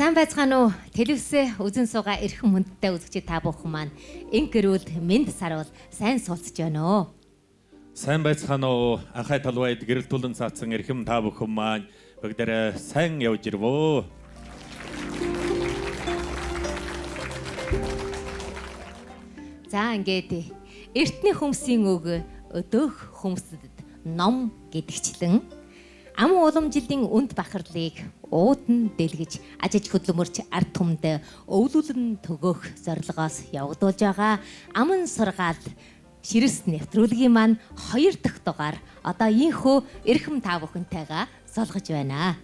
Сайн байцгаана уу? Телевизээ үзэн суугаа эрхэм хүндтэй үзэгчид та бүхэн маань инкэрүүл мэд саруул сайн суулцж байна уу? Сайн байцгаана уу? Анхай талбайд гэрэл тулан цаацсан эрхэм та бүхэн маань бүгдээрээ сайн явж ирвөө. За ингээд эртний хүмүүсийн үг өдөөх хүмүүсд ном гэдгчлэн ам уламжилын үнд бахарлыг уудан дэлгэж ажиж хөдлөмөрч ард түмэнд өвлүүлэн төгөөх зорилгоос явагдуулж байгаа аман сургаал ширэс нэвтрүүлгийн маань 2 дахь дугаар одоо ийхүү эрхэм та бүхэнтэйгээ солгож байна.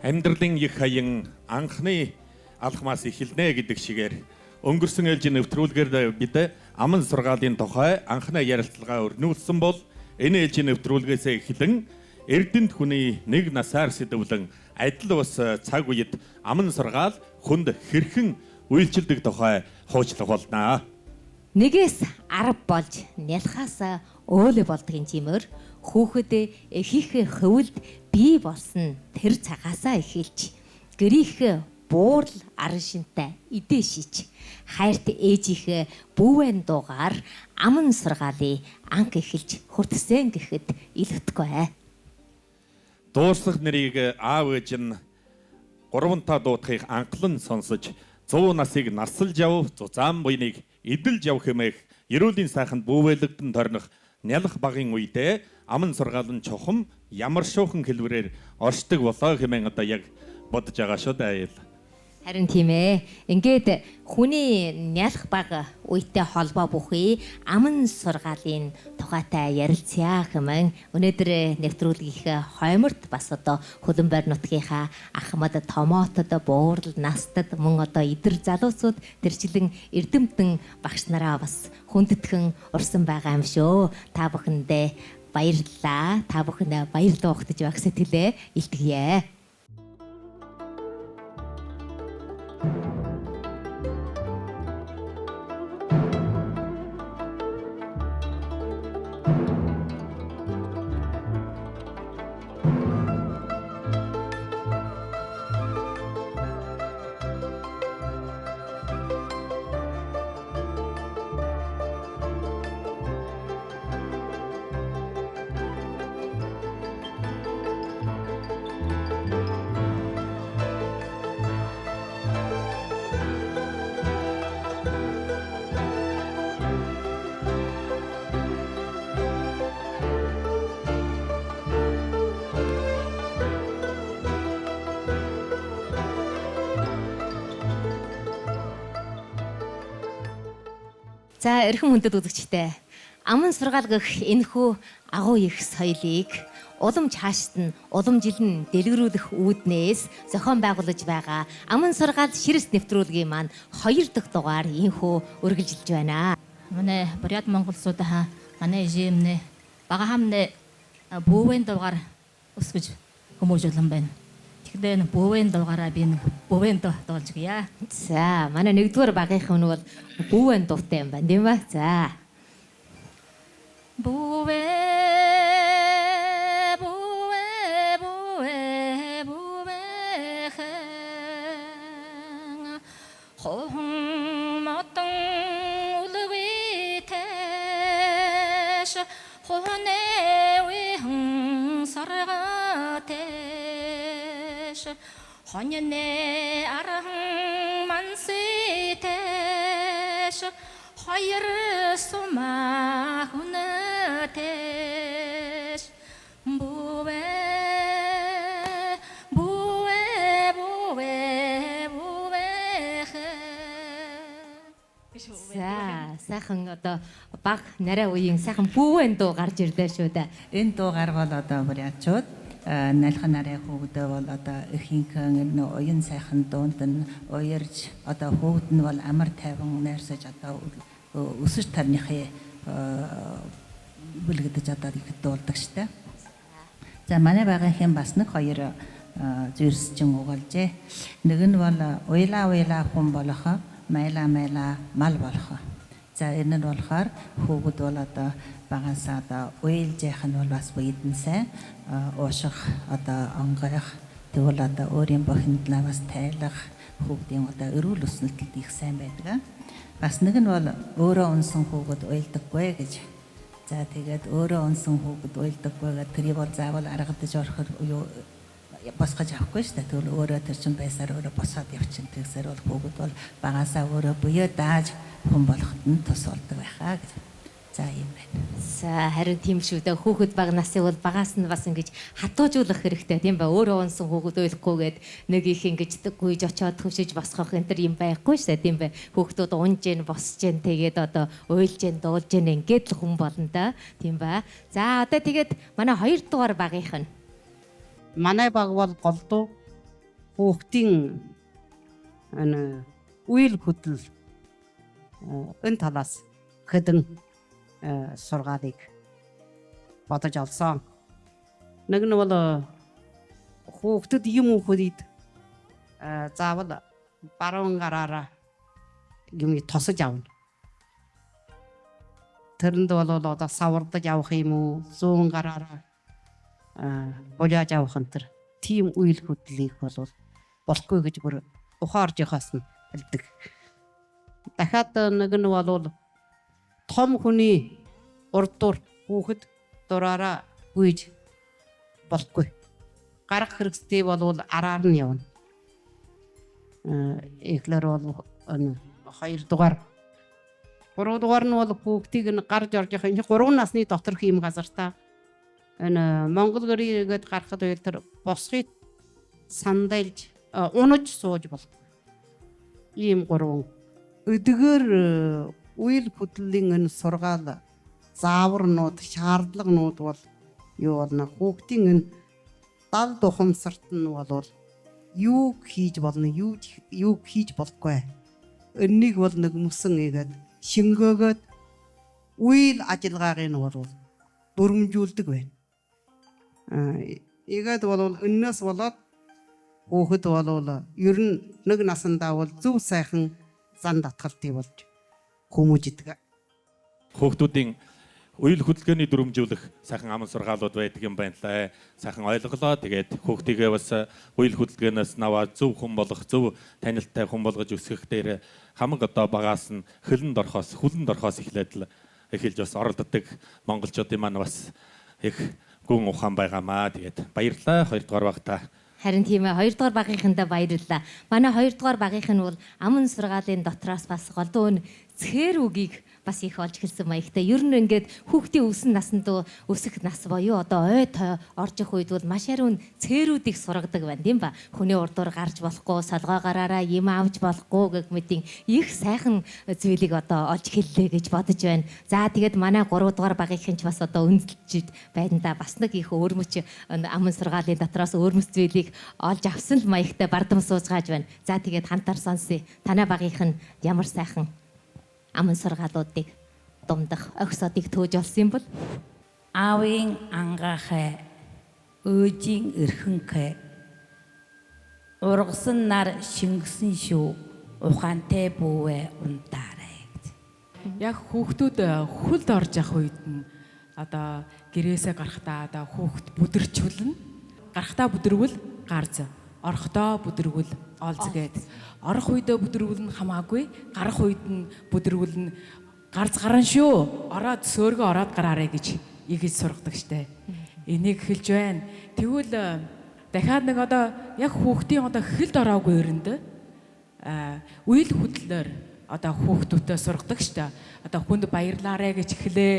Амьдралын их хаян анхны алхмаас эхэлнэ гэдэг шигээр өнгөрсөн ээлжийн нэвтрүүлгээр бид аман сургаалын тухай анхны ярилцлага өрнүүлсэн бол энэ ээлжийн нэвтрүүлгээс эхлэн Эрдэнэт хүний нэг насаар сэдвлэн адил ус цаг үед аман сургаал хүнд хэрхэн үйлчилдэг тухай хуучлах болноо. Нэгээс 10 болж нялхаас өөлө болдгийн чимээр хүүхэд ихих хөвөлд бий болсон тэр цагаасаа эхэлж гэрийнх буурал арын шинтэй идэ шиж хайрт ээжийнхээ бүүвэн дуугаар аман сургаалыг анх эхэлж хүртсэн гэхэд илтгэхгүй. Дууслах нэрийг аав ээж нь 3 та дуудахыг анхлан сонсож 100 насыг насалж яв зузаан буйныг эдэлж яв хэмээх ерөөлийн сайханд бүүвэлэгдэн торних нялх багын үедээ аман сургаал нь чухам ямар шуухан хэлбэрээр оршдог болоо хэмээн одоо яг бодож байгаа шүү дээ. Харин тийм ээ. Ингээд хүний нялх баг үетэй холбоо бүхий аман сургаалын тухайтай ярилцъя хэмээн өнөөдөр нэвтрүүлгийнхээ хойморт бас одоо хөлбөмбөр нутгийнхаа ахмад томотод буурал настад мөн одоо идэр залуусууд тэрчлэн эрдэмтэн багш нараа бас хүндэтгэн урсан байгаа юм шүү. Та бүхэндээ баярлалаа. Та бүхэндээ баяр дуугтаж баг сэтгэлээ илтгэе. За эрхэм хүндэт үзэгчтэй аман сургаал гэх энэхүү агуу их соёлыг улам цаашд нь уламжилн дэлгэрүүлэх үүднээс зохион байгуулж байгаа аман сургаал ширэс нэвтрүүлгийн маань 2 дахь дугаар ийхүү үргэлжилж байна. Манай Бурят монголчуудаа манай жимнэ бага хамнэ бүүвэн дугаар өсгөж хүмүүжүүлэн байна. Тэгэхээр бүүвэн дугаараа би нэг бүүвэн дуулж гия. За манай 1-р багийнх нь бол бүүвэн дуутай юм байна тийм ба. За бүүвэ бүүвэ бүүвэ бүүвэ хэн хохон матан улвитэш хонэ уйхан саргатэш хоньне архан манситэш хоёр сумаа хүнэтэш бүүвэ бүүвэ бүүвэ бүүвэ за сайхан одоо баг нарай үеийн сайхан бүүвэн дуу гарч ирлээ шүү дээ. Энэ дуугаар бол одоо бурячууд нальхан нарийн хүүхдээ бол одоо ихэнхэн уян сайхан дуунд нь уярж одоо хүүд нь бол амар тайван найрсаж одоо өсөж тарныхыг бүлэгдэж одоо их дуулдаг штэ. За манай багийнхэн бас нэг 2 зүйрсчин угалжээ. Нэг нь бол уйла уйла хүн болох, майла майла мал болох. За энэ нь болохоор хүүгүүд бол одоо багасаа одоо уйлж яах нь бол бас бидэн сайн ууших одоо онгойх Тэгвэл одоо өөрийн бохиндлаа бас тайлах хүүхдийн одоо эрүүл өснөлтөд их сайн байдаг. Бас нэг нь бол өөрөө унсан хүүхэд уйлдаггүй гэж. За тэгээд өөрөө унсан хүүхэд уйлдаггүй гэдэг тэрийг бол заавал аргадаж орохор юу босгож авахгүй шүү дээ. Тэгвэл өөрөө тэр чин байсаар өөрөө босоод явчихна. Тэгсээр бол хүүхэд бол багасаа өөрөө буюу дааж хүн болоход нь тус болдог байхаа гэж. За юм байна. За харин тийм шүү дээ. Хүүхэд бага насыг бол багаас нь бас ингэж хатуужуулах хэрэгтэй тийм ба. Өөрөө унсан хүүхэд ойлгохгүйгээд нэг их ингэж гүйж очоод хөшөж босгох энэ төр юм байхгүй шүү дээ тийм ба. Хүүхдүүд унж гэн босж гэн тэгээд одоо уйлж гэн дуулж гэн ингээд л хүн болно да тийм ба. За одоо тэгээд манай 2 дугаар багийнх нь манай баг бол голдуу хүүхдийн үйл хөдлөл энэ талаас хэдэн сургаалыг бодож авсан. Нэг нь бол хүүхдэд юм өгөхөд заавал баруун гараараа юм тосож авна. Тэрэнд бол одоо савардаж авах юм уу, зүүн гараараа болиаж авах энэ тийм үйл хөдлөлийг бол болохгүй гэж бүр ухаарж яхаас нь хэлдэг. Дахиад нэг нь бол том хүний урдуур хүүхэд дураараа гүйж болохгүй. Гарах хэрэгстэй бол араар нь явна. Эхлэр бол 2 дугаар 3 дугаар нь бол хүүхдийг нь гарч орж явах энэ 3 насны доторх юм газар та энэ Монгол гэрээгээд гарахад үйл тэр босхийг сандалж унаж сууж болохгүй. Ийм 3 өдгөр үйл хөдлөлийн энэ сургаал зааварнууд, шаардлаганууд бол юу болно? Хүүхдийн энэ дал тухамсарт нь бол юу хийж болно, юу хийж болохгүй. Энийг бол нэг мөсөн игээд шингөөгөөд үйл ажиллагааг нь бол дүрмжүүлдэг байна. Игээд бол энэс болоод хүүхэд бол ер нь нэг насандаа бол зөв сайхан зан татгалтыг болж хүмүүждэг. Хүүхдүүдийн үйл хөдлөлгөөний дүрмжүүлэх сайхан аман сургаалууд байдаг юм байна лээ. Сайхан ойлголоо. Тэгээд хүүхдийгээ бас үйл хөдлөлгөөнөөс наваад зөв хүн болох, зөв танилттай хүн болгож өсгөх дээр хамаг одоо багаас нь хөлөнд орохоос эхлээд л эхэлж бас оролддог монголчуудын маань бас их гүн ухаан байгаамаа. Тэгээд баярлалаа 2 дугаар багтаа. Харин тийм ээ 2 дугаар багийнхандаа баярлалаа. Манай 2 дугаар багийнх нь бол аман сургаалын дотроос бас голдуу цэхэр үгийг бас их олж хэлсэн маягтай. Ер нь ингээд хүүхдийн өсөн насанд өсөх нас боيو одоо ой тоо орж их үед бол маш ариун цээрүүдийг сургадаг байна тийм ба. Хүний урдуур гарч болохгүй, солгоо гараараа юм авч болохгүй гэх мэтийн их сайхан зүйлийг одоо олж хэллээ гэж бодож байна. За тэгээд манай 3 дугаар багийнх нь ч бас одоо үнэлж байна да. Бас нэг их өөрмөч аман сургаалын дотроос өөрмөц зүйлийг олж авсан л маягтай бардам суужгааж байна. За тэгээд хамтар сонсъё. Танай багийнх нь ямар сайхан аман сургаалуудыг думдах огсоодыг төөж олсон юм бол аавын ангаахай өөжийн эрхэнхай ургасан нар шингэсэн шүү ухаантай бүүвэ унтаарай гэж. Яг хүүхдүүд хөлд орж явах үед нь одоо гэрээсээ гарахтаа одоо хүүхд бүдэрчүүлнэ. Гарахтаа бүдэрвэл гарз, орохдоо бүдэрвэл олз гээд. Орох үедээ бүдэрвэл нь хамаагүй, гарах үед нь бүдэрвэл нь гарз гарan шүү. Ороод сөөргөө ороод гараарай гэж ийгэж сургадаг штэ. Энийг хэлж байна. Тэгвэл дахиад нэг одоо яг хүүхдийн одоо хөлд ороогүй өрөнд үйл хөдлөлөөр одоо хүүхдүүтээ сургадаг штэ. Одоо хүнд баярлаарай гэж хэлээ.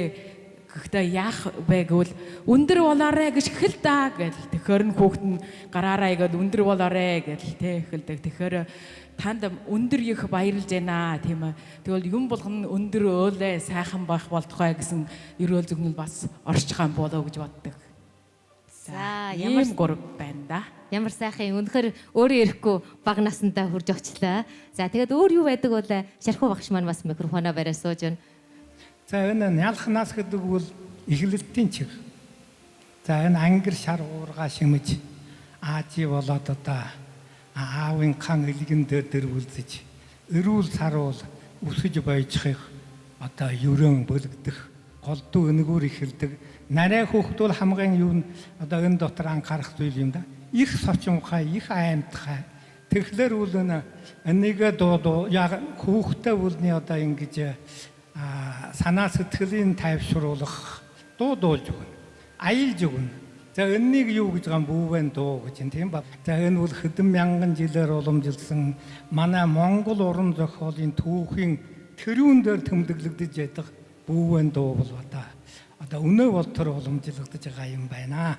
Гэхдээ яах вэ гэвэл өндөр болоорой гэж хэл даа гэл. Тэгэхээр нь хүүхд нь гараарай гэд өндөр болоорой гэл тэ хэлдэг. Тэгэхээр танд өндөр их баярлж байна тийм ээ. Тэгвэл юм болгоно өндөр өөлөө сайхан байх болтугай гэсэн ерөөл зөвнөл бас орчхон болоо гэж боддог. За ямар гур байна да. Ямар сайхан өнөхөр өөрөө ирэхгүй баг насандаа хурж очлаа. За тэгээд өөр юу байдаг вэ? Шархуу багш маань бас микрофоноо бариад сууж байна. За энэ нялх нас гэдэг бол эхлэлтийн чиг. За энэ ангир шар уурга шимэж аажи болоод одоо аавын хан элгэн дээр үлдэж эрүүл саруул өсөж бойжих одоо ерөн бөлгдөх голдуу өнгөөр эхэлдэг. Нарай хүүхдүүл хамгийн юу н одоо энэ дотор анхаарах зүйл юм да. их сочинхай, их аймтхай. Тэгэхээр үл энийгээ дуу яг хүүхдээ үлний одоо ингэж санаа сэтгэлийн тайвшруулах дуулж өгнө. Аялж өгнө. За энэнийг юу гэж байгаа бүүвэн дуу гэж юм тийм ба. За энэ бол хэдэн мянган жилээр уламжилсан манай Монгол уран зохиолын түүхийн тэрүүн дээр тэмдэглэгдэж ядах бүүвэн дуу бол одоо өнөө болтор уламжлагдаж байгаа юм байна.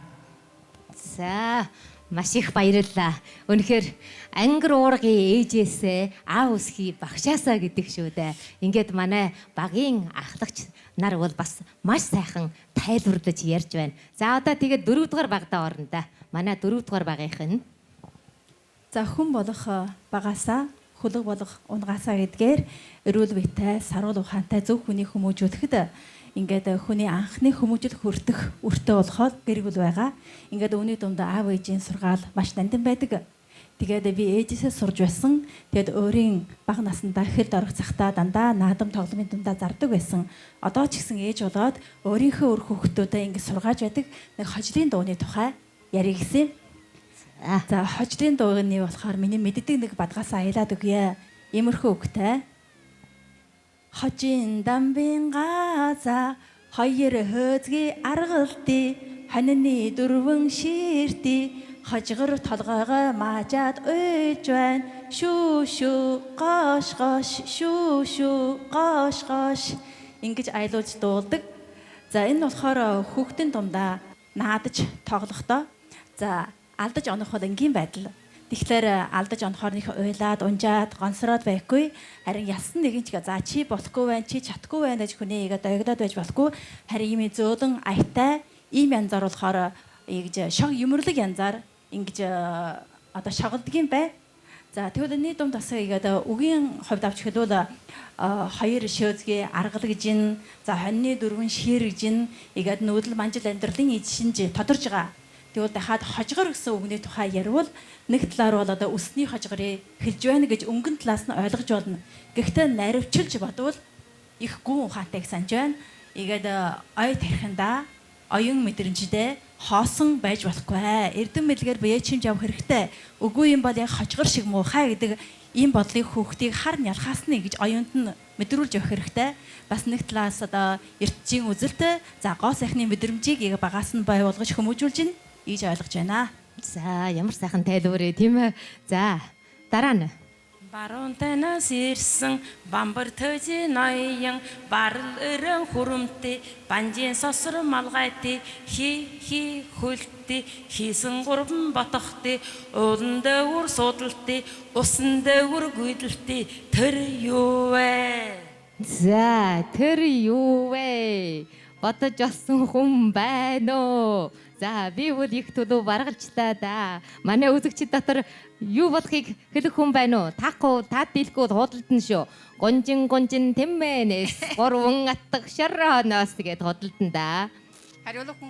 За маш их баярлалаа. Үнэхээр ангир уургийн ээжээсээ аав үсхий багшаасаа гэдэг шүү дээ. Ингээд манай багийн ахлагч нар бол бас маш сайхан тайлбарлаж ярьж байна. За одоо тэгээд 4 дугаар багтаа орно да. Манай 4 дугаар багийнх нь за хүн болох багаасаа хөлөг болох унгаасаа гэдгээр эрүүл биетэй, саруул ухаантай зөв хүний хүмүүжүүлэхэд ингээд хүний анхны хүмүүжил хүртэх үртэй болоход гэргэл байгаа. Ингээд үүний дунд аав ээжийн сургаал маш нандин байдаг. Тэгээд би ээжээсээ сурж байсан. Тэгээд өөрийн бага насндаа хэрд орох цагтаа дандаа наадам тогломын дундаа зардаг байсан. Одоо ч гэсэн ээж болоод өөрийнхөө өр хүүхдүүдэд ингээд сургааж байдаг нэг хожлын дууны тухай ярих гэсэн. За хожлын дууны болохоор миний мэддэг нэг бадгаасаа аялаад өгье. Иймэрхүү үгтэй. Хожин дамбын газа хоёр хөөзгий аргалдий хонины дөрвөн ширтий хожгор толгойгоо маажаад уйж байна шүү шүү гош гош шүү шүү гош гош ингэж аялуулж дуулдаг. За энэ болохоор хүүхдийн дундаа наадаж тоглохдоо за алдаж онох бол энгийн байдал. Тэгэхээр алдаж онохоор нөх уйлаад, унжаад, гонсороод байхгүй. Харин ялсан нэгэн ч за чи болохгүй байх, чи чадахгүй байх гэж хүний игээд доогдоод байж болохгүй. Харин ийм зөөлөн аятай ийм янзаар болохоор ингэж шог юмрлаг янзаар ингэж одоо шоголдгийн бай. За тэгвэл энэ дунд бас игээд үгийн хувьд авч хэлбэл хоёр шөөзгийн аргал гэж ин, за хоньны дөрвөн шир гэж ин игээд нүүдэл манжил амьдралын иж шинж тодорж байгаа. Тэгвэл дахиад хожгор гэсэн үгний тухай ярил нэг талаар бол одоо өсний хожгорыг хэлж байна гэж өнгөн талаас нь ойлгож болно. Гэхдээ наривчилж бодвол их гүн ухаантай гэж санаж байна. Игээд ой тархинда оюун мэдрэмжтэй хоосон байж болохгүй. Эрдэм мэлгээр бие чимж явах хэрэгтэй. Үгүй юм бол яг хожгор шиг муухай гэдэг ийм бодлыг хүүхдийг хар нялхаас нь гэж оюунд нь мэдрүүлж явах хэрэгтэй. Бас нэг талаас одоо эртжийн үзэлтэй за гоо сайхны мэдрэмжийг багаас нь бай болгож хүмүүжүүлж байна. Ийж ойлгож байна. За ямар сайхан тайлбарыг тийм ээ. За дараа нь баруун танаас ирсэн бамбар төжи ноён барал өрөн хурамтай банжин сосор малгайтай хи хөлтэй хийсэн гурван ботохтой уулан дэвэр судалтай усан дэвэр гүйдэлтэй тэр юу вэ? за тэр юу вэ? Бодож олсон хүн байна уу? За би бол их төлөв баргалжлаа да. Манай үзэгчид дотор юу болохыг хэлэх хүн байна уу? Таахгүй, та дийлгүй худалдана шүү. Гонжин тэммэнээс гурван атгах шороноос тэгээд худалдана да.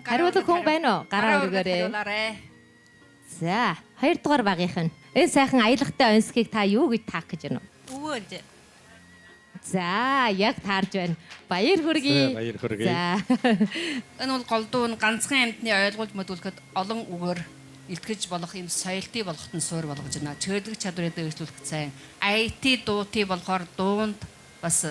Хариулах хүн байна уу? Гараа өргөөрэй. За, 2 дугаар багийнх нь. Энэ сайхан аялагтай онцгийг та юу гэж таах гэж байна уу? Өвөлж. За, яг таарж байна. Баяр хүргэе. Баяр хүргэе. За. Энэ бол голдуу нь ганцхан амьтны ойлгуулж мэдүүлэхэд олон үгээр илтгэж болох юм соёлтыг болгоход нь суур болгож байна. Чөлөөлөх чадварыг дэвшлүүлэх сайн. IT дуутыг болохоор дуунд бас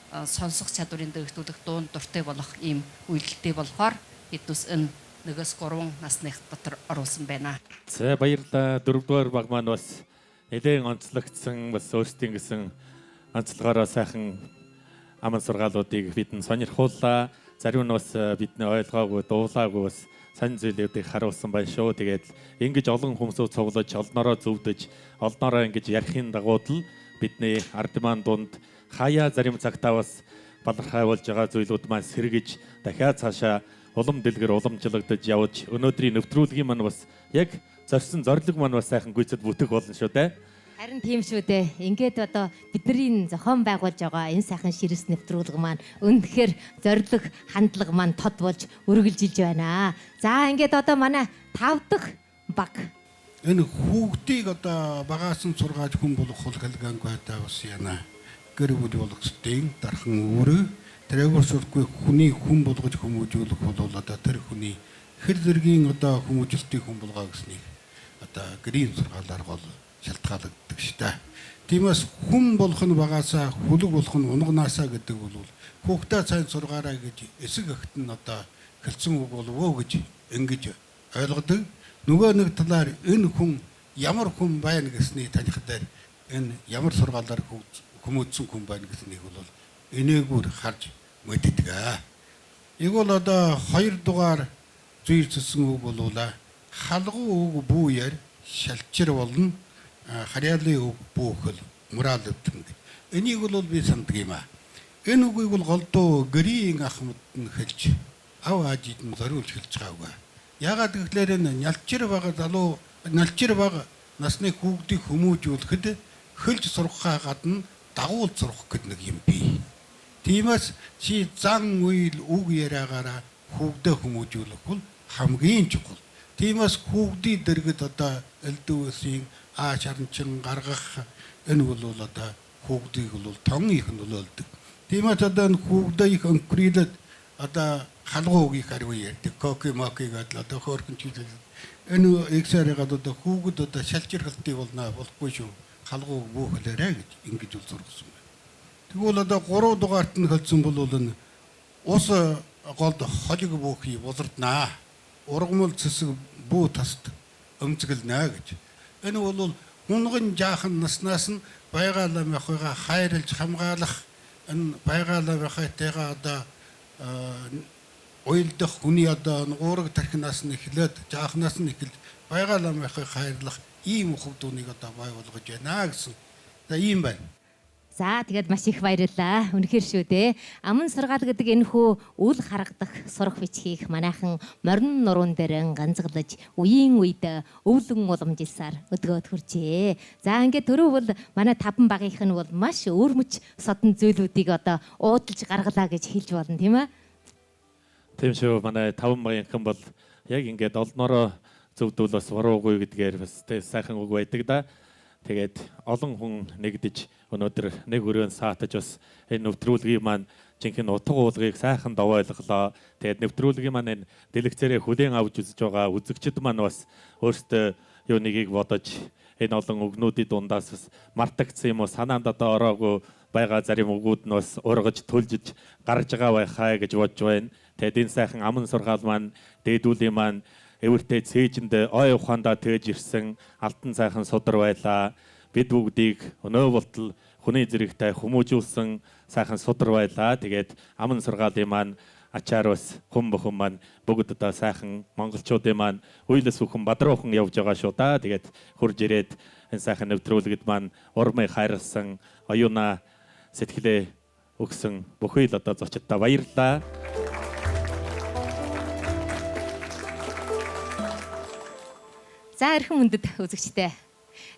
сонсох чадварыг дэвшлүүлэх дуунд дуртай болох ийм үйлдэлтэй болохоор хэдүүс энэ нэгээс 3 насных дотор оруулсан байна. За баярлалаа. 4 дугаар баг маань бас нэлээд онцлогдсон бас өөрсдийн гэсэн онцлогоороо сайхан аман сургаалуудыг бидэнд сонирхууллаа. Зарим нь бас бидний ойлгоогүй, дуулаагүй бас сонь зүйлүүдийг харуулсан байна шүү. Тэгээд ингэж олон хүмүүсөө цуглаж, олноороо зөвдөж, олноороо ингэж ярихын дагууд л бидний ард маань дунд хаяа зарим цагтаа бас балархай болж байгаа зүйлүүд маань сэргэж дахиад цаашаа улам дэлгэр уламжлагдаж явж өнөөдрийн нэвтрүүлгийн маань бас яг зорьсон зорилго маань бас сайхан гүйцэд бүтэх болно шүү дээ. Харин тийм шүү дээ. Ингээд одоо бидний зохион байгуулж байгаа энэ сайхан ширэс нэвтрүүлэг маань үнэхээр зориг хандлага маань тод болж үргэлжилж байна. За ингээд одоо манай 5 дахь баг. Энэ хүүхдийг одоо багаас нь сургааж хүн болох хулгалгаангүй бас яана. Гэр бүл болгосдیں۔ Дархан өөрөө тэрээр сурахгүй хүний хүн болгож хүмүүжүүлэх бол одоо тэр хүний хэр зэргийн одоо хүмүүжлтийг хүн болгоо гэснийг одоо гэрийн сургаалаар гол шалтгаалагддаг штэ. Тиймээс хүн болох нь багасаа хүлэг болох нь унгнаасаа гэдэг бол хүүхдээ сайн сургаарай гэж эсэг агт нь одоо хэлсэн үг болов гэж ингэж ойлгодог. Нөгөө нэг талаар энэ хүн ямар хүн байна гэсний таних дээр энэ ямар сургаалаар хүмүүжсэн хүн байна гэснийг бол энээгүүр харж мэддэг аа. Ийг бол одоо 2 дугаар зүйрцсэн үг болуулаа. Халгуу үг бүүээр шалчир болно. Харьяалын үг бүхэл морал өвтөн. Энийг бол би санддаг юм аа. Энэ үгийг бол голдуу гэрийн ахмад нь хэлж ав аажид нь зориулж хэлж байгаагүй. Ягаад гэвэл энэ налчир бага насны хүүхдийг хүмүүжүүлэхэд хөлж сурахаа гадна дагуул сурах гэдэг нэг юм бий. Тиймээс чи зан үйл үг яриагаараа хүүхдээ хүмүүжүүлэх бол хамгийн чухал. Тиймээс хүүхдийн дэргэд одоо элдвэсийн шаранчин гаргах энэ бол одоо хүүхдийг бол тон их нөлөөлдөг. Тиймээс одоо энэ хүүхдээ их өнкрилэд одоо халгууг их арвын ярьдаг. Коки моки гэдэг одоо хөөрхөн чиглэл. Энэ эксэрэгэд одоо хүүгд одоо шалжирхалтыг болохгүй шүү. Халгууг бөөхлөөрэй гэж ингэж үл зургасан байна. Тэгвэл одоо 3 дугаарт нь хэлсэн бол энэ ус голд хожиг бөөхий бузарднаа. Ургамал цэсэг бүү таст өмцгөлнэ гэж. Энэ бол хунган жаахан наснаас нь байгаалаа махыгаа хайрлж хамгаалах энэ байгаалаа махайтайгаа одоо уйлдах хүний одоо уураг тархинаас нь эхлээд жаахнаас нь эхэлж байгаалаа махыг хайрлах ийм хөвдүүнийг одоо бай болгож байна гэсэн. За ийм байна. За тэгээд маш их баярлалаа. Үнэхээр шүү дээ. Аман сургаал гэдэг энэ хүү үл харагдах сурах бичгийг манайхан морин нуруунд дээрэн ганцглаж үеийн үед өвлөн уламжилсаар өдгөөд хүрчээ. За ингээд түрүү бол манай 5 багийнх нь бол маш өөрмөч содон зүйлүүдийг одоо уудалж гаргалаа гэж хэлж болно тийм ээ. Тийм шүү. Манай 5 багийнхан бол яг ингээд олноороо зөвдвөл бас варуугүй гэдгээр бас сайхан үг байдаг да. Тэгээд олон хүн нэгдэж өнөөдөр нэг өрөөнд саатаж бас энэ нэвтрүүлгийн маань жинхэнэ утга уулгыг сайхан довойлголоо. Тэгээд нэвтрүүлгийн маань энэ дэлгэцээрээ хүлээн авч үзэж байгаа үзэгчид маань бас өөрсдөө юу нэгийг бодож энэ олон үгнүүдийн дундаас бас мартагдсан юм уу санаанд одоо ороогүй байгаа зарим үгүүд нь бас ургаж төлжиж гарч байгаа байхаа гэж бодж байна. Тэгээд энэ сайхан аман сургаал маань дээдүүлийн маань эвэртэй цээжинд ой ухаандаа тээж ирсэн алтан сайхан судар байлаа. Бид бүгдийг өнөө болтол хүний зэрэгтэй хүмүүжүүлсэн сайхан судар байлаа. Тэгээд аман сургаалын маань ачаар бас хүн бүхэн маань бүгд одоо сайхан монголчуудын маань уйлас бүхэн бадруухан явж байгаа шүү да. Тэгээд хурж ирээд энэ сайхан нэвтрүүлэгт маань урмыг хайрлсан оюуна сэтгэлээ өгсөн бүхий л одоо зочдтой баярлалаа. За эрхэм хүндэт үзэгчтэй.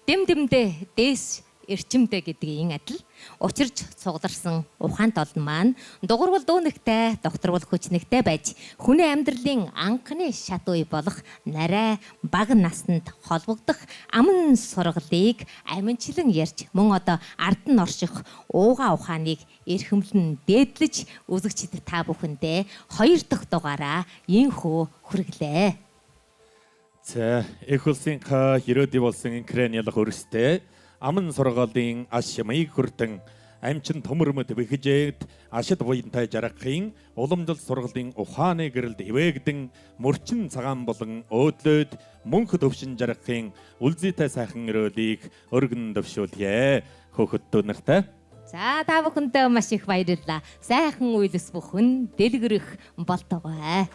Дэм дэмдээ дээс эрчимдээ гэдгийн адил учирч цугларсан ухаант олон маань дугуйрвал дүүнэгтэй, докторвол хүчнэгтэй байж хүний амьдралын анхны шат үе болох нарай бага наснд холбогдох аман сургалыг аминчлан ярьж мөн одоо ард нь орших ууга ухааныг эрхэмлэн дээдлэж үзэгчид та бүхэндээ 2 дахь дугаараа инхүү хүргэлээ. За их улсын ерөөдий болсон инкрен ялах өрстэй аман сургаалын аш ямыг хүртэн амчин төмөрмөд бэхжээд ашид буянтай жаргахын уламжлал сургаалын ухааны гэрэлд ивэгдэн мөрчин цагаан болон өөдлөөд мөнх төвшин жаргахын үлзийтэй сайхан өрөөлийг өргөн дэвшүүлье хөөхөдөө нартай. За та бүхэндээ маш их баярлалаа. Сайхан үйлс бүхэн дэлгэрэх болтугай.